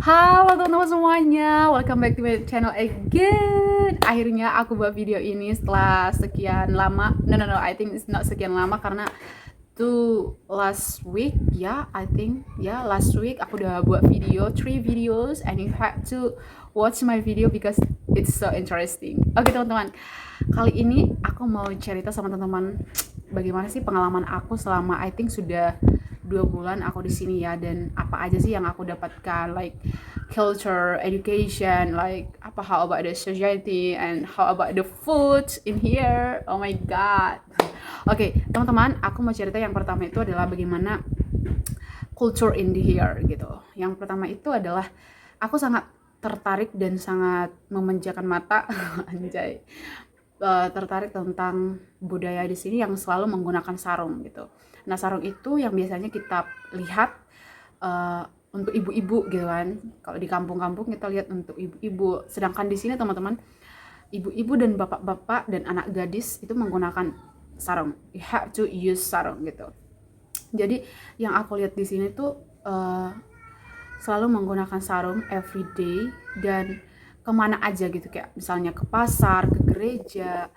Halo teman-teman semuanya, welcome back to my channel again. Akhirnya aku buat video ini setelah sekian lama. No, I think it's not sekian lama karena last week ya, I think ya last week aku udah buat video, 3 videos, and you have to watch my video because it's so interesting. Oke teman-teman, kali ini aku mau cerita sama teman-teman bagaimana sih pengalaman aku selama I think sudah 2 bulan aku di sini ya, dan apa aja sih yang aku dapatkan, like culture, education, like how about the society and how about the food in here. Oh my god. Oke, teman-teman, aku mau cerita yang pertama itu adalah bagaimana culture in the here gitu. Yang pertama itu adalah aku sangat tertarik dan sangat memanjakan mata anjay, tertarik tentang budaya di sini yang selalu menggunakan sarung gitu. Nah, sarung itu yang biasanya kita lihat untuk ibu-ibu gitu kan. Kalau di kampung-kampung kita lihat untuk ibu-ibu, sedangkan di sini teman-teman, ibu-ibu dan bapak-bapak dan anak gadis itu menggunakan sarung. You have to use sarung gitu. Jadi yang aku lihat di sini tuh selalu menggunakan sarung every day, dan kemana aja gitu, kayak misalnya ke pasar, ke gereja,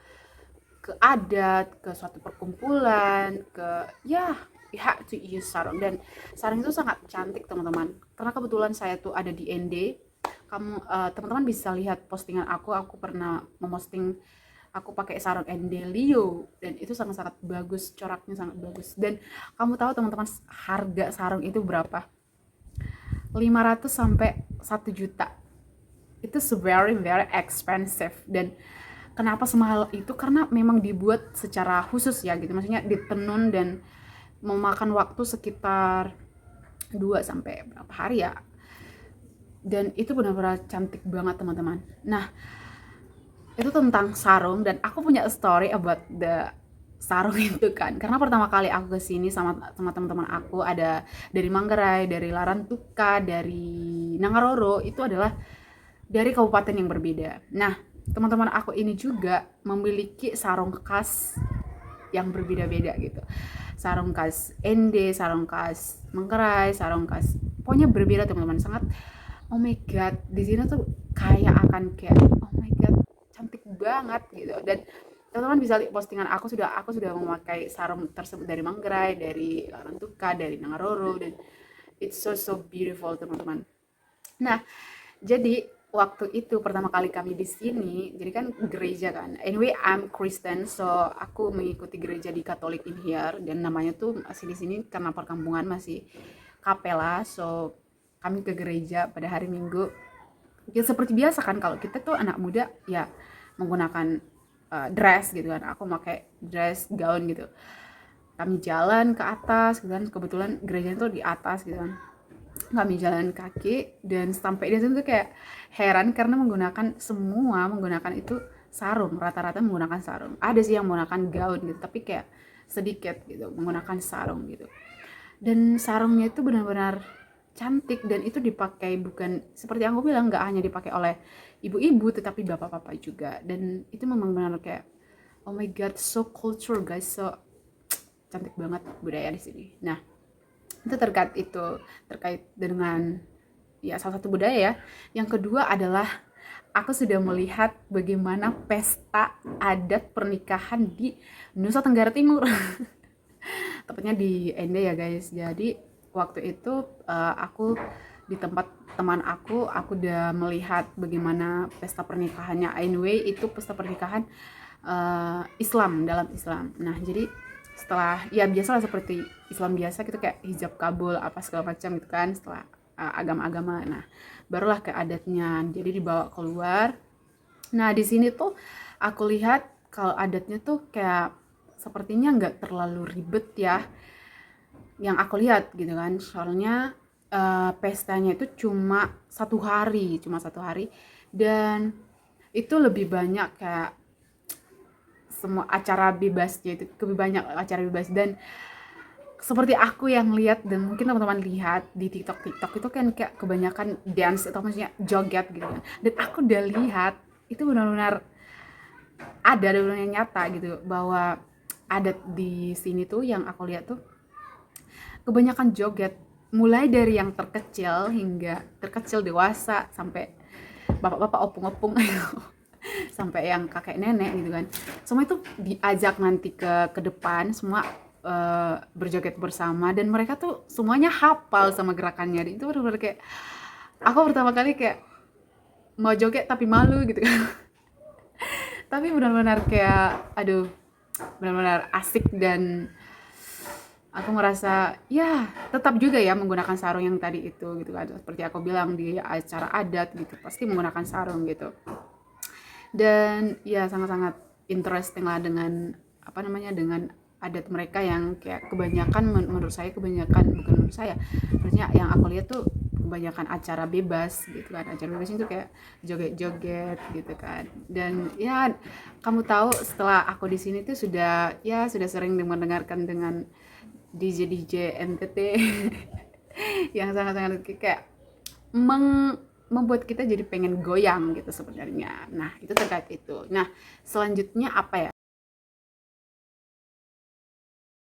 ke adat, ke suatu perkumpulan, ke ya you have to use sarung. Dan sarung itu sangat cantik teman-teman, karena kebetulan saya tuh ada di ND. Teman-teman bisa lihat postingan aku pernah memposting aku pakai sarung ND Leo, dan itu sangat-sangat bagus, coraknya sangat bagus. Dan kamu tahu teman-teman, harga sarung itu berapa? 500 sampai 1 juta. Itu very very expensive. Dan kenapa semahal itu? Karena memang dibuat secara khusus ya gitu, maksudnya ditenun dan memakan waktu sekitar 2 sampai berapa hari ya. Dan itu benar-benar cantik banget teman-teman. Nah, itu tentang sarung, dan aku punya story about the sarung itu kan, karena pertama kali aku kesini sama teman-teman aku, ada dari Manggarai, dari Larantuka, dari Nangaroro, itu adalah dari kabupaten yang berbeda. Nah, teman-teman aku ini juga memiliki sarung khas yang berbeda-beda gitu. Sarung khas ND, sarung khas Manggarai, sarung khas, pokoknya berbeda teman-teman. Sangat, oh my god, di sini tuh kayak akan kayak oh my god, cantik banget gitu. Dan teman-teman bisa lihat postingan aku sudah memakai sarung tersebut dari Manggarai, dari Larantuka, dari Nangaroro, dan it's so beautiful teman-teman. Nah, jadi waktu itu pertama kali kami di sini, jadi kan gereja kan. Anyway, I'm Kristen, so aku mengikuti gereja di Katolik in here, dan namanya tuh masih di sini karena perkampungan masih kapela. So kami ke gereja pada hari Minggu. Ya seperti biasa kan, kalau kita tuh anak muda ya menggunakan dress gitu kan. Aku pakai dress gaun gitu. Kami jalan ke atas gitu kan. Kebetulan gerejanya tuh di atas gitu kan. Kami jalan kaki, dan sampai di situ tuh kayak heran karena semua menggunakan itu sarung, rata-rata menggunakan sarung. Ada sih yang menggunakan gaun gitu, tapi kayak sedikit gitu menggunakan sarung gitu. Dan sarungnya itu benar-benar cantik, dan itu dipakai, bukan seperti yang aku bilang, nggak hanya dipakai oleh ibu-ibu tetapi bapak-bapak juga. Dan itu memang benar kayak oh my god, so culture guys, so cantik banget budaya di sini. Nah, itu terkait dengan ya salah satu budaya ya. Yang kedua adalah aku sudah melihat bagaimana pesta adat pernikahan di Nusa Tenggara Timur. Tepatnya di ND ya guys. Jadi waktu itu aku di tempat teman aku udah melihat bagaimana pesta pernikahannya. Anyway, itu pesta pernikahan Islam, dalam Islam. Nah, jadi setelah ya biasalah seperti Islam biasa gitu, kayak hijab kabul apa segala macam gitu kan, setelah agama-agama. Nah, barulah ke adatnya. Jadi dibawa keluar. Nah, di sini tuh aku lihat kalau adatnya tuh kayak sepertinya nggak terlalu ribet ya, yang aku lihat gitu kan. Soalnya pestanya itu cuma 1 hari, dan itu lebih banyak kayak semua acara bebasnya, itu lebih banyak acara bebas. Dan seperti aku yang lihat, dan mungkin teman-teman lihat di TikTok itu kan kayak kebanyakan dance atau maksudnya joget gitu kan. Dan aku udah lihat itu benar-benar ada benar-benar nyata gitu, bahwa adat di sini tuh yang aku lihat tuh kebanyakan joget. mulai dari yang terkecil hingga terkecil dewasa sampai bapak-bapak opung-opung sampai yang kakek nenek gitu kan, semua itu diajak nanti ke depan semua, berjoget bersama dan mereka tuh semuanya hafal sama gerakannya. Itu benar-benar kayak aku pertama kali kayak mau joget tapi malu gitu kan. Tapi benar-benar kayak aduh, benar-benar asik dan aku merasa ya tetap juga ya menggunakan sarung yang tadi itu gitu kan, seperti aku bilang di acara adat gitu pasti menggunakan sarung gitu. Dan ya sangat-sangat interesting lah dengan apa namanya, dengan adat mereka yang kayak kebanyakan menurut saya, kebanyakan bukan menurut saya, maksudnya yang aku lihat tuh kebanyakan acara bebas gitu kan, acara bebas itu kayak joget-joget gitu kan. Dan ya kamu tahu setelah aku di sini tuh sudah sering mendengarkan dengan DJ DJ NTT yang sangat-sangat kayak membuat kita jadi pengen goyang gitu sebenarnya. Nah, itu terkait itu. Nah, selanjutnya apa ya?